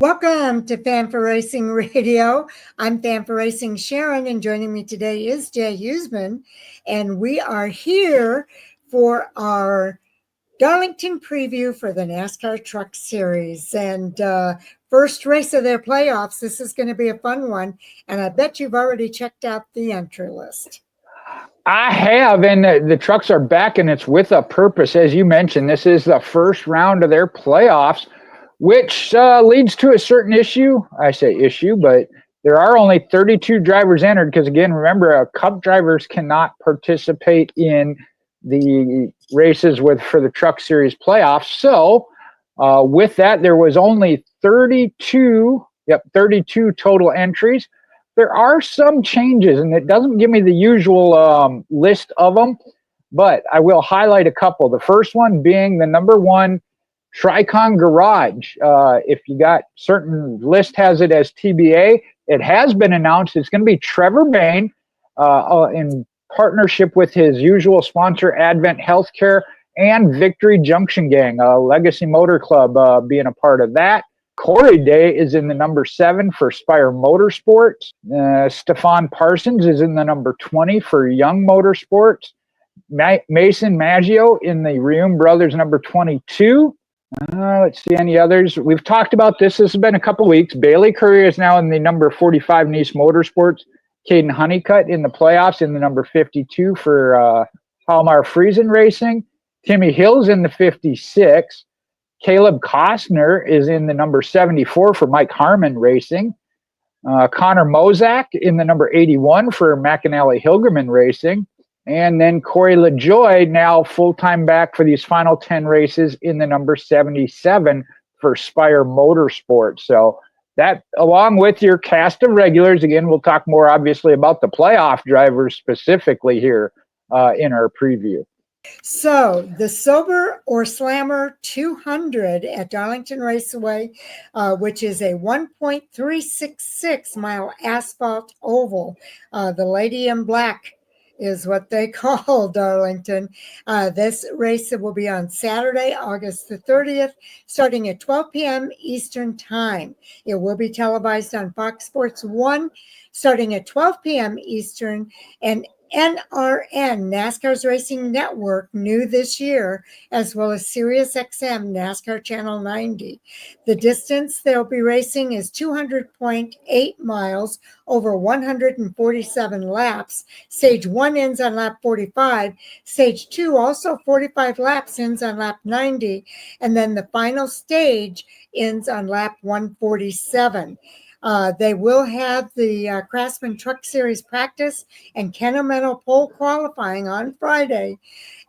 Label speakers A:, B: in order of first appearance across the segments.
A: Welcome to Fan for Racing Radio. I'm Fan for Racing Sharon, and joining me today is Jay Huseman, and we are here for our Darlington preview for the NASCAR Truck Series and first race of their playoffs. This is going to be a fun one, and I bet you've already checked out the entry list.
B: I have, and the trucks are back, and it's with a purpose. As you mentioned, this is the first round of their playoffs, which leads to a certain issue. I say issue, but there are only 32 drivers entered because, again, remember, Cup drivers cannot participate in the races for the Truck Series playoffs. So with that, there was only 32 total entries. There are some changes, and it doesn't give me the usual list of them, but I will highlight a couple. The first one being the number one Tricon Garage. If you got certain list has it as TBA, it has been announced it's going to be Trevor Bain in partnership with his usual sponsor, Advent Healthcare, and Victory Junction Gang, Legacy Motor Club being a part of that. Corey Day is in the number 7 for Spire Motorsports. Stefan Parsons is in the number 20 for Young Motorsports. Mason Maggio in the Rium Brothers number 22. Let's see any others. We've talked about this. This has been a couple weeks. Bailey Currier is now in the number 45 Nice Motorsports. Caden Honeycutt in the playoffs in the number 52 for Halmar Friesen Racing. Timmy Hill's in the 56. Caleb Costner is in the number 74 for Mike Harmon Racing. Connor Mozak in the number 81 for McAnally Hilgerman Racing. And then Corey LaJoy, now full-time back for these final 10 races, in the number 77 for Spire Motorsports. So that, along with your cast of regulars, again, we'll talk more obviously about the playoff drivers specifically here in our preview.
A: So the Sober or Slammer 200 at Darlington Raceway, which is a 1.366 mile asphalt oval. The Lady in Black is what they call Darlington. This race will be on Saturday, August the 30th, starting at 12 p.m. Eastern Time. It will be televised on Fox Sports 1, starting at 12 p.m. Eastern, and NRN, NASCAR's Racing Network, new this year, as well as SiriusXM, NASCAR Channel 90. The distance they'll be racing is 200.8 miles over 147 laps. Stage 1 ends on lap 45. Stage 2, also 45 laps, ends on lap 90. And then the final stage ends on lap 147. They will have the Craftsman Truck Series practice and Kennametal pole qualifying on Friday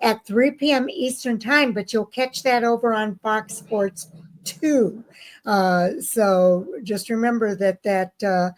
A: at 3 p.m. Eastern Time, but you'll catch that over on Fox Sports 2. So just remember that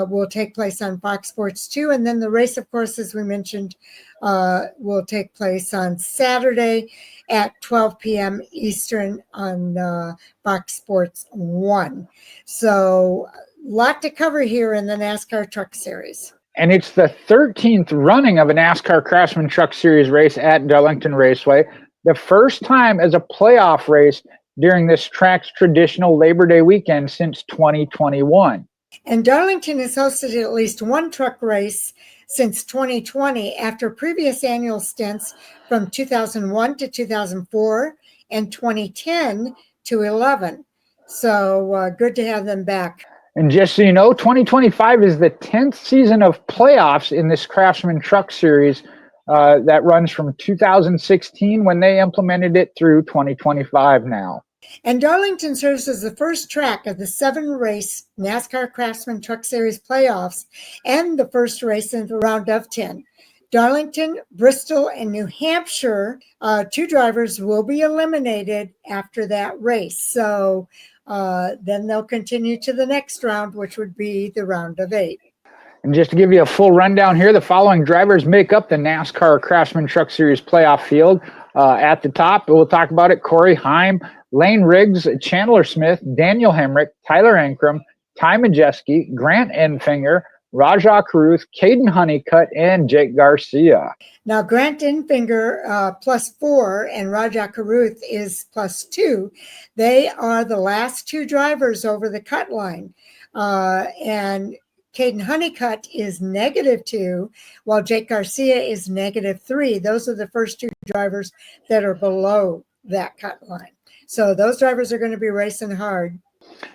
A: will take place on Fox Sports 2. And then the race, of course, as we mentioned, will take place on Saturday at 12 p.m. Eastern on Fox Sports 1. So a lot to cover here in the NASCAR Truck Series.
B: And it's the 13th running of a NASCAR Craftsman Truck Series race at Darlington Raceway. The first time as a playoff race during this track's traditional Labor Day weekend since 2021.
A: And Darlington has hosted at least one truck race since 2020 after previous annual stints from 2001 to 2004 and 2010 to 11. So good to have them back.
B: And just so you know, 2025 is the 10th season of playoffs in this Craftsman Truck Series that runs from 2016 when they implemented it through 2025 now.
A: And Darlington serves as the first track of the 7-race NASCAR Craftsman Truck Series playoffs and the first race in the round of 10. Darlington, Bristol, and New Hampshire, 2 drivers will be eliminated after that race. So then they'll continue to the next round, which would be the round of 8.
B: And just to give you a full rundown here, the following drivers make up the NASCAR Craftsman Truck Series playoff field. At the top, we'll talk about it: Corey Heim, Lane Riggs, Chandler Smith, Daniel Hemrick, Tyler Ankrum, Ty Majeski, Grant Enfinger, Rajah Caruth, Caden Honeycutt, and Jake Garcia.
A: Now, Grant Infinger +4 and Rajah Caruth is +2. They are the last two drivers over the cut line. And Caden Honeycutt is -2, while Jake Garcia is -3. Those are the first two drivers that are below that cut line. So those drivers are going to be racing hard.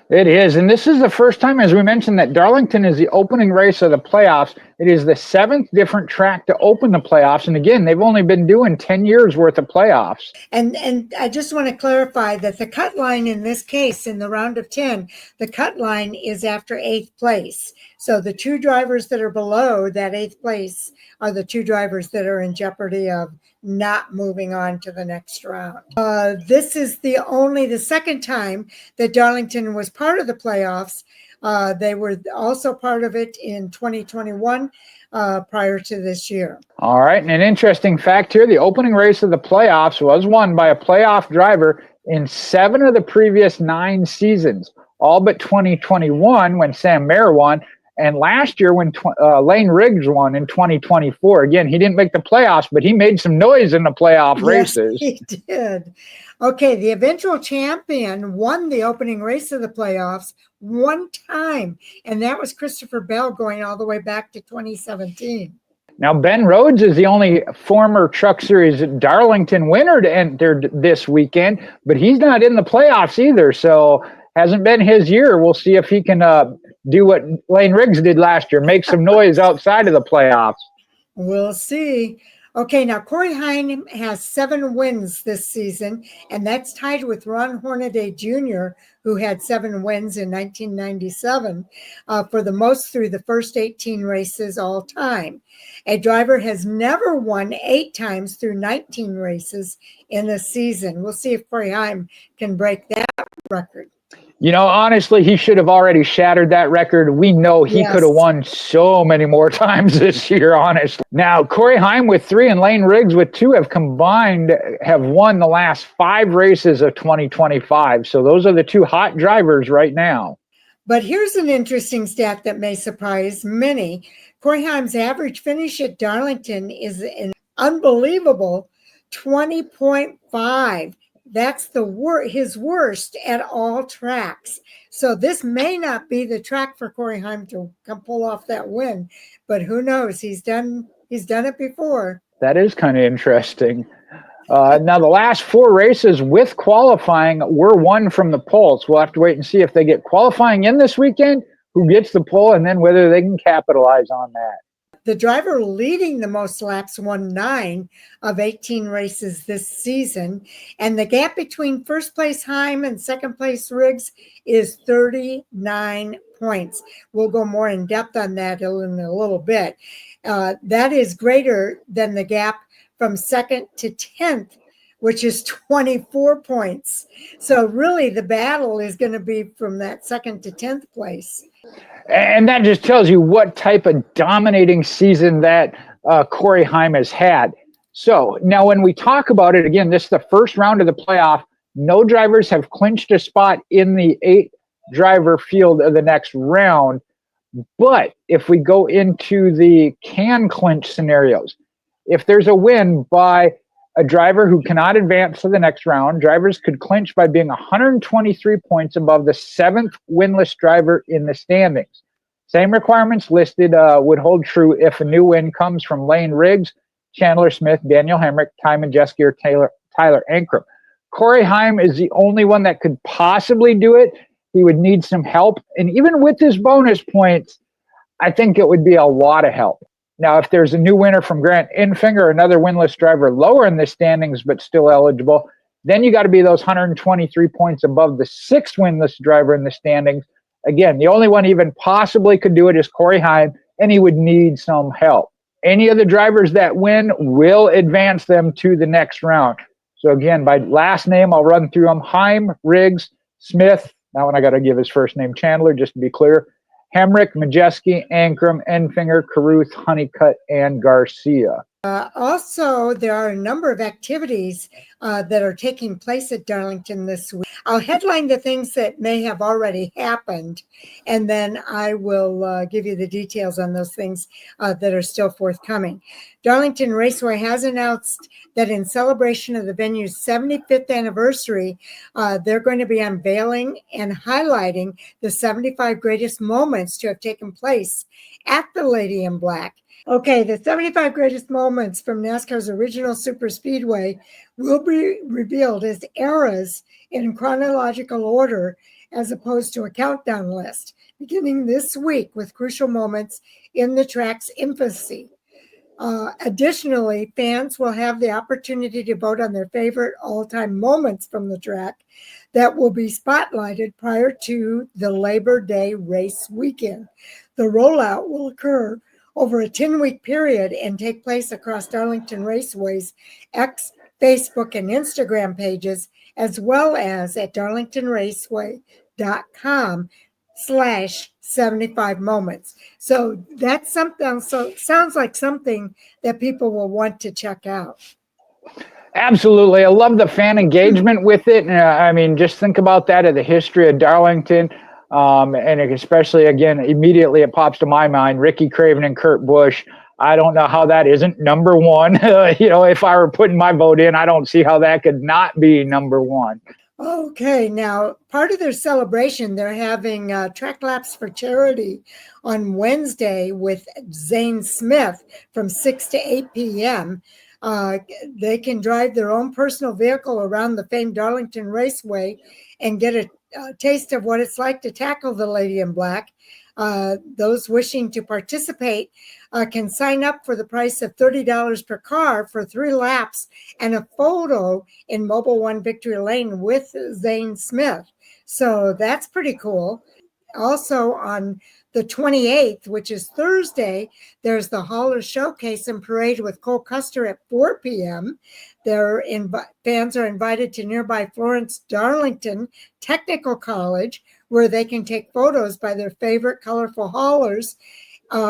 B: It is, and this is the first time, as we mentioned, that Darlington is the opening race of the playoffs. It is the 7th different track to open the playoffs, and again, they've only been doing 10 years worth of playoffs.
A: And I just want to clarify that the cut line in this case, in the round of 10, the cut line is after 8th place. So the two drivers that are below that 8th place are the two drivers that are in jeopardy of not moving on to the next round. This is the second time that Darlington was part of the playoffs. They were also part of it in 2021 prior to this year.
B: All right, and an interesting fact here, the opening race of the playoffs was won by a playoff driver in 7 of the previous 9 seasons, all but 2021 when Sam Mayer won, and last year when Lane Riggs won in 2024. Again, he didn't make the playoffs, but he made some noise in the playoff races.
A: Yes, he did. Okay, the eventual champion won the opening race of the playoffs one time, and that was Christopher Bell going all the way back to 2017.
B: Now, Ben Rhodes is the only former Truck Series Darlington winner to enter this weekend, but he's not in the playoffs either, so hasn't been his year. We'll see if he can do what Lane Riggs did last year, make some noise outside of the playoffs.
A: We'll see. Okay, now Corey Heim has 7 wins this season, and that's tied with Ron Hornaday Jr., who had 7 wins in 1997 for the most through the first 18 races all time. A driver has never won 8 times through 19 races in a season. We'll see if Corey Heim can break that record.
B: You know, honestly, he should have already shattered that record. We know he could have won so many more times this year, honestly. Now, Corey Heim with 3 and Lane Riggs with 2 have won the last 5 races of 2025. So those are the 2 hot drivers right now.
A: But here's an interesting stat that may surprise many. Corey Heim's average finish at Darlington is an unbelievable 20.5. That's his worst at all tracks. So this may not be the track for Corey Heim to come pull off that win, but who knows? He's done it before.
B: That is kind of interesting. Now, the last 4 races with qualifying were won from the pole. So we'll have to wait and see if they get qualifying in this weekend, who gets the pole, and then whether they can capitalize on that.
A: The driver leading the most laps won 9 of 18 races this season, and the gap between first place Heim and second place Riggs is 39 points. We'll go more in depth on that in a little bit. That is greater than the gap from second to 10th, which is 24 points. So really the battle is going to be from that second to 10th place.
B: And that just tells you what type of dominating season that Corey Heim has had. So now when we talk about it, again, this is the first round of the playoff. No drivers have clinched a spot in the 8-driver field of the next round. But if we go into the can clinch scenarios, if there's a win by a driver who cannot advance to the next round, drivers could clinch by being 123 points above the 7th winless driver in the standings. Same requirements listed would hold true if a new win comes from Lane Riggs, Chandler Smith, Daniel Hemrick, Ty Majeski, or Tyler Ankrum. Corey Heim is the only one that could possibly do it. He would need some help. And even with his bonus points, I think it would be a lot of help. Now, if there's a new winner from Grant Infinger, another winless driver lower in the standings but still eligible, then you got to be those 123 points above the 6th winless driver in the standings. Again, the only one even possibly could do it is Corey Heim, and he would need some help. Any of the drivers that win will advance them to the next round. So again, by last name, I'll run through them. Heim, Riggs, Smith. That one I got to give his first name, Chandler, just to be clear. Hemrick, Majeski, Ankrum, Enfinger, Caruth, Honeycutt, and Garcia.
A: Also, there are a number of activities that are taking place at Darlington this week. I'll headline the things that may have already happened, and then I will give you the details on those things that are still forthcoming. Darlington Raceway has announced that in celebration of the venue's 75th anniversary, they're going to be unveiling and highlighting the 75 greatest moments to have taken place at the Lady in Black. Okay, the 75 greatest moments from NASCAR's original super speedway will be revealed as eras in chronological order as opposed to a countdown list, beginning this week with crucial moments in the track's infancy. Additionally, fans will have the opportunity to vote on their favorite all-time moments from the track that will be spotlighted prior to the Labor Day race weekend. The rollout will occur over a 10-week period and take place across Darlington Raceway's X, Facebook, and Instagram pages, as well as at darlingtonraceway.com/75 moments. So that's something, so sounds like something that people will want to check out.
B: Absolutely. I love the fan engagement with it. I mean, just think about that of the history of Darlington. And especially, again, immediately it pops to my mind, Ricky Craven and Kurt Busch. I don't know how that isn't number one. If I were putting my vote in, I don't see how that could not be number one.
A: Okay, now part of their celebration, they're having track laps for charity on Wednesday with Zane Smith from 6 to 8 p.m. They can drive their own personal vehicle around the famed Darlington Raceway and get a taste of what it's like to tackle the Lady in Black. Those wishing to participate can sign up for the price of $30 per car for 3 laps and a photo in Mobile One Victory Lane with Zane Smith. So that's pretty cool. Also on the 28th, which is Thursday, there's the Hauler Showcase and Parade with Cole Custer at 4 p.m. Fans are invited to nearby Florence Darlington Technical College, where they can take photos by their favorite colorful haulers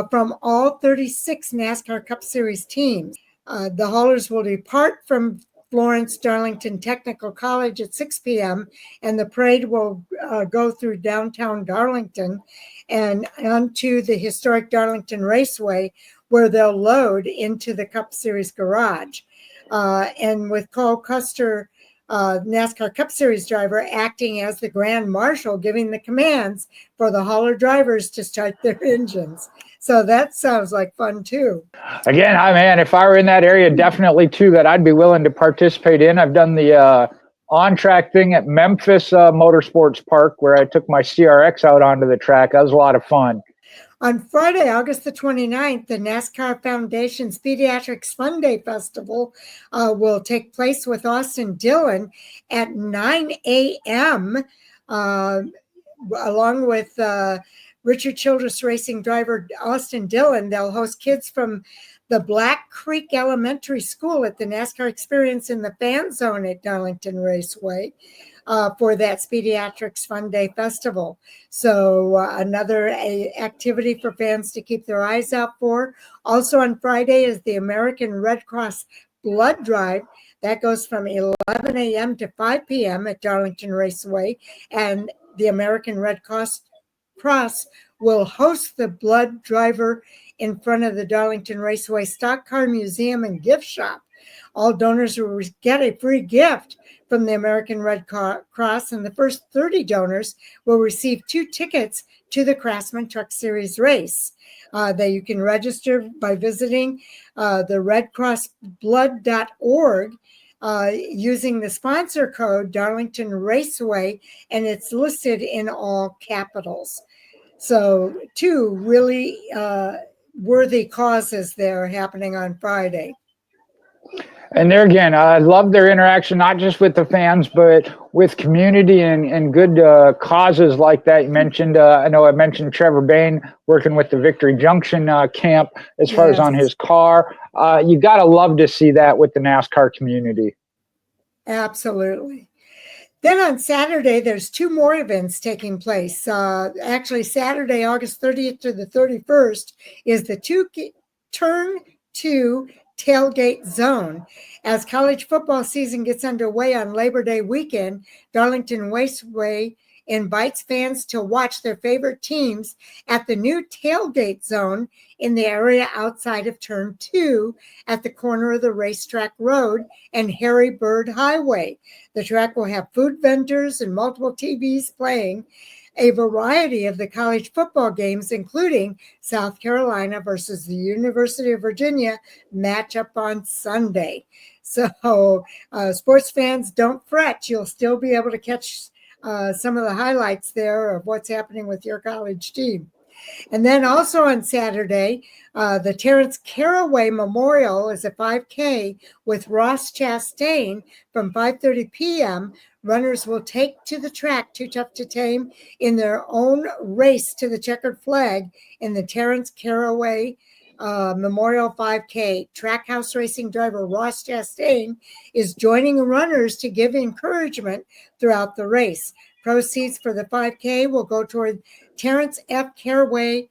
A: from all 36 NASCAR Cup Series teams. The haulers will depart from Florence Darlington Technical College at 6 p.m. and the parade will go through downtown Darlington and onto the historic Darlington Raceway, where they'll load into the Cup Series garage. And with Cole Custer, NASCAR Cup Series driver, acting as the Grand Marshal, giving the commands for the hauler drivers to start their engines. So that sounds like fun too.
B: Again, man, if I were in that area, definitely too, that I'd be willing to participate in. I've done the on-track thing at Memphis Motorsports Park, where I took my CRX out onto the track. That was a lot of fun.
A: On Friday, August the 29th, the NASCAR Foundation's Pediatrics Fun Day Festival will take place with Austin Dillon at 9 a.m. Along with Richard Childress Racing driver Austin Dillon. They'll host kids from the Black Creek Elementary School at the NASCAR Experience in the Fan Zone at Darlington Raceway for that Pediatrics Fun Day Festival. So another activity for fans to keep their eyes out for. Also on Friday is the American Red Cross Blood Drive. That goes from 11 a.m. to 5 p.m. at Darlington Raceway. And the American Red Cross will host the blood driver in front of the Darlington Raceway Stock Car Museum and Gift Shop. All donors will get a free gift from the American Red Cross, and the first 30 donors will receive 2 tickets to the Craftsman Truck Series race. That you can register by visiting the redcrossblood.org using the sponsor code Darlington Raceway, and it's listed in all capitals. So 2 really worthy causes there happening on Friday.
B: And there again, I love their interaction, not just with the fans, but with community and good causes like that. You mentioned, I know I mentioned Trevor Bain working with the Victory Junction camp as far as on his car. You got to love to see that with the NASCAR community.
A: Absolutely. Then on Saturday, there's 2 more events taking place. Actually, Saturday, August 30th to the 31st, is the Turn 2 tailgate zone. As college football season gets underway on Labor Day weekend, Darlington Raceway invites fans to watch their favorite teams at the new tailgate zone in the area outside of Turn 2 at the corner of the Racetrack Road and Harry Bird Highway. The track will have food vendors and multiple TVs playing a variety of the college football games, including South Carolina versus the University of Virginia matchup on Sunday. So sports fans, don't fret. You'll still be able to catch some of the highlights there of what's happening with your college team. And then also on Saturday, the Terrence Caraway Memorial is a 5K with Ross Chastain from 5:30 p.m. Runners will take to the track, Too Tough to Tame, in their own race to the checkered flag in the Terrence Caraway Memorial 5K. Trackhouse racing driver Ross Chastain is joining runners to give encouragement throughout the race. Proceeds for the 5K will go toward Terrence F. Caraway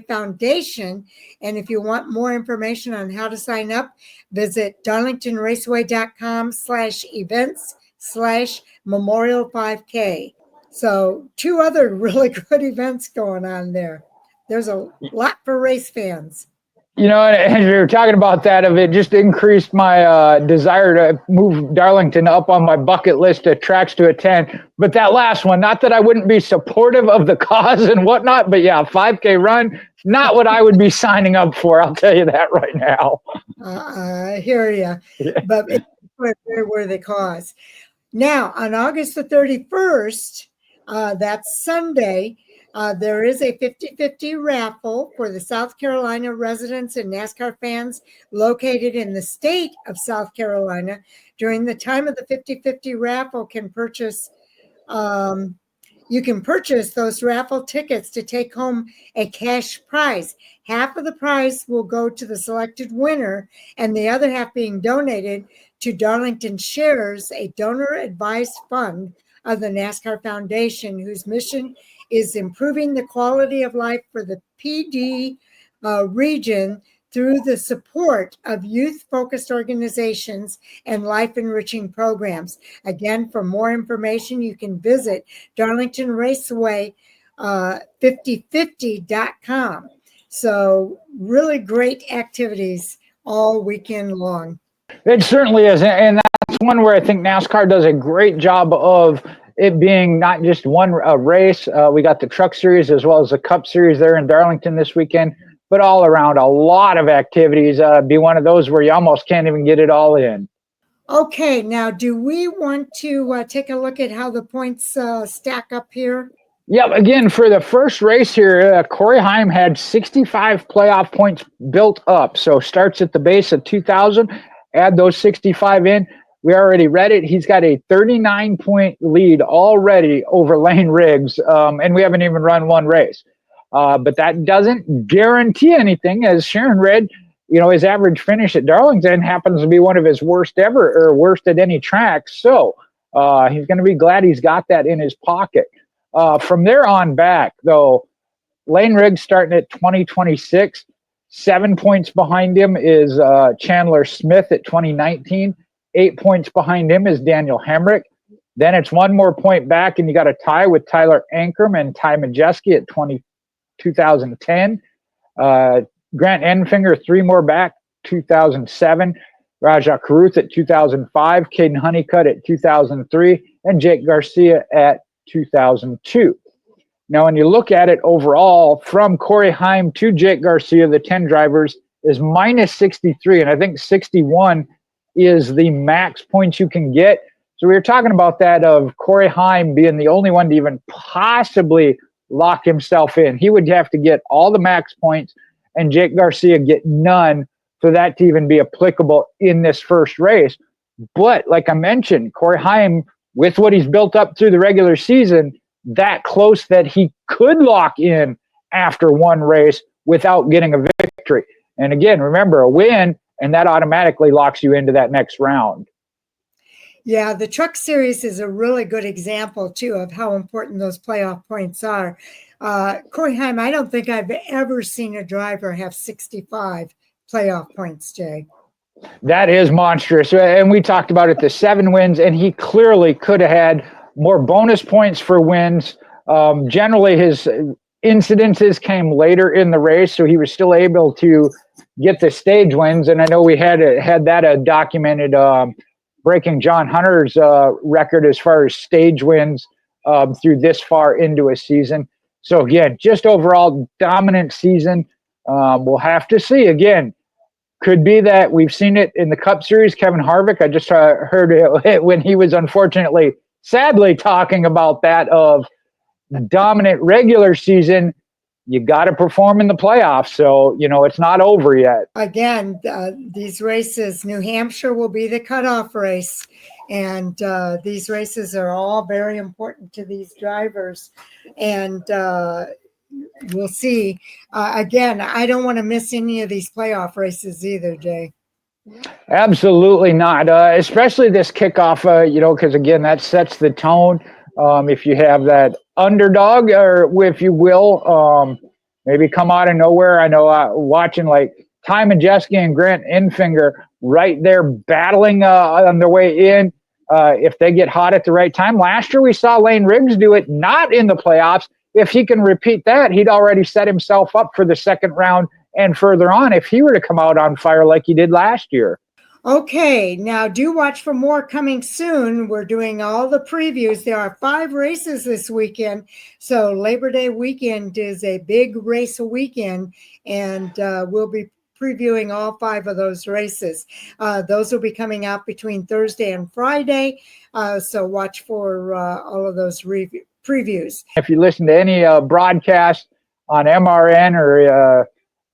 A: Foundation. And if you want more information on how to sign up, visit darlingtonraceway.com/events/Memorial 5K. So 2 other really good events going on there. There's a lot for race fans.
B: You know, as we were talking about that, it just increased my desire to move Darlington up on my bucket list of tracks to attend. But that last one, not that I wouldn't be supportive of the cause and whatnot, but yeah, 5K run, not what I would be signing up for. I'll tell you that right now.
A: I hear you, but it's a very worthy cause. Now, on August the 31st, that's Sunday, there is a 50-50 raffle for the South Carolina residents and NASCAR fans located in the state of South Carolina. During the time of the 50-50 raffle, you can purchase those raffle tickets to take home a cash prize. Half of the prize will go to the selected winner, and the other half being donated to Darlington Shares, a donor-advised fund of the NASCAR Foundation, whose mission is improving the quality of life for the PD region through the support of youth-focused organizations and life-enriching programs. Again, for more information, you can visit Darlington Raceway 5050.com. So really great activities all weekend long.
B: It certainly is. And that's one where I think NASCAR does a great job of it being not just one race. We got the Truck Series as well as the Cup Series there in Darlington this weekend, but all around a lot of activities. Be one of those where you almost can't even get it all in.
A: Okay, now do we want to take a look at how the points stack up here?
B: Yep. Again, for the first race here, Corey Heim had 65 playoff points built up. So starts at the base of 2,000, add those 65 in. We already read it. He's got a 39-point lead already over Lane Riggs, and we haven't even run one race. But that doesn't guarantee anything. As Sharon read, you know, his average finish at Darlington happens to be one of his worst ever, or worst at any track. So he's going to be glad he's got that in his pocket. From there on back, though, Lane Riggs starting at 2026. 7 points behind him is Chandler Smith at 2019. 8 points behind him is Daniel Hemrick. Then it's 1 more point back, and you got a tie with Tyler Ankrum and Ty Majeski at 2010. Grant Enfinger, 3 more back, 2007. Rajah Caruth at 2005. Caden Honeycutt at 2003. And Jake Garcia at 2002. Now, when you look at it overall, from Corey Heim to Jake Garcia, the 10 drivers, is minus 63. And I think 61 is the max points you can get. So we were talking about that of Corey Heim being the only one to even possibly lock himself in. He would have to get all the max points and Jake Garcia get none for that to even be applicable in this first race. But like I mentioned, Corey Heim, with what he's built up through the regular season, that close that he could lock in after one race without getting a victory. And again, remember, a win, and that automatically locks you into that next round.
A: Yeah, the Truck Series is a really good example, too, of how important those playoff points are. Corey Heim, I don't think I've ever seen a driver have 65 playoff points, Jay.
B: That is monstrous. And we talked about it, the 7 wins, and he clearly could have had more bonus points for wins. Generally, his incidences came later in the race, so he was still able to get the stage wins. And I know we had that documented, breaking John Hunter's record as far as stage wins through this far into a season. So again, just overall dominant season. We'll have to see again. Could be that we've seen it in the Cup Series. Kevin Harvick, I just heard it when he was unfortunately, sadly, talking about that of dominant regular season. You got to perform in the playoffs. So, it's not over yet.
A: Again, these races, New Hampshire will be the cutoff race. And these races are all very important to these drivers. And we'll see. Again, I don't want to miss any of these playoff races either, Jay.
B: Absolutely not. Especially this kickoff, because again, that sets the tone. If you have that underdog, or if you will, maybe come out of nowhere. I know watching like Ty Majeski and Grant Enfinger right there battling on their way in. If they get hot at the right time. Last year we saw Lane Riggs do it, not in the playoffs. If he can repeat that, he'd already set himself up for the second round and further on if he were to come out on fire like he did last year.
A: Okay, now do watch for more coming soon. We're doing all the previews. There are 5 races this weekend. So Labor Day weekend is a big race weekend, and we'll be previewing all 5 of those races. Those will be coming out between Thursday and Friday. So watch for all of those previews.
B: If you listen to any broadcast on MRN or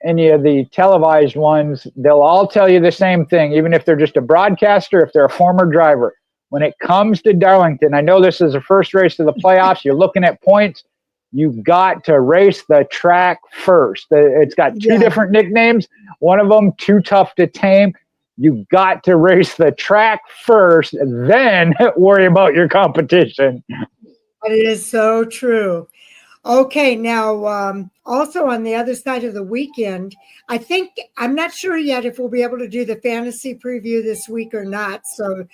B: any of the televised ones, they'll all tell you the same thing, even if they're just a broadcaster, if they're a former driver. When it comes to Darlington, I know this is the first race of the playoffs. You're looking at points. You've got to race the track first. It's got 2 different nicknames. One of them, Too Tough to Tame. You've got to race the track first, then worry about your competition.
A: It is so true. Okay, now also on the other side of the weekend, I'm not sure yet if we'll be able to do the fantasy preview this week or not. So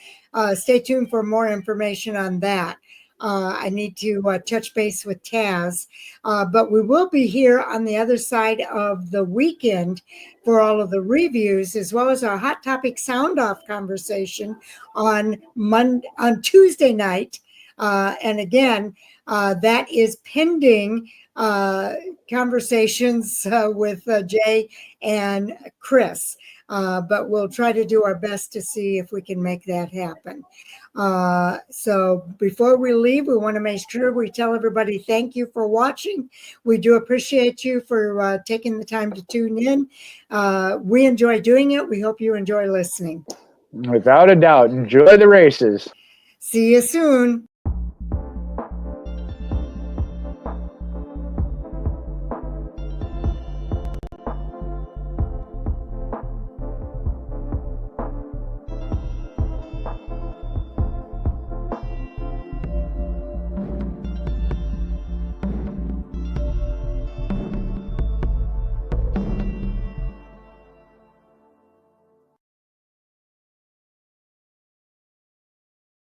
A: stay tuned for more information on that. I need to touch base with Taz, but we will be here on the other side of the weekend for all of the reviews, as well as our Hot Topic Sound Off conversation on Tuesday night. And again, that is pending conversations with Jay and Chris. But we'll try to do our best to see if we can make that happen. So before we leave, we want to make sure we tell everybody thank you for watching. We do appreciate you for taking the time to tune in. We enjoy doing it. We hope you enjoy listening.
B: Without a doubt. Enjoy the races.
A: See you soon.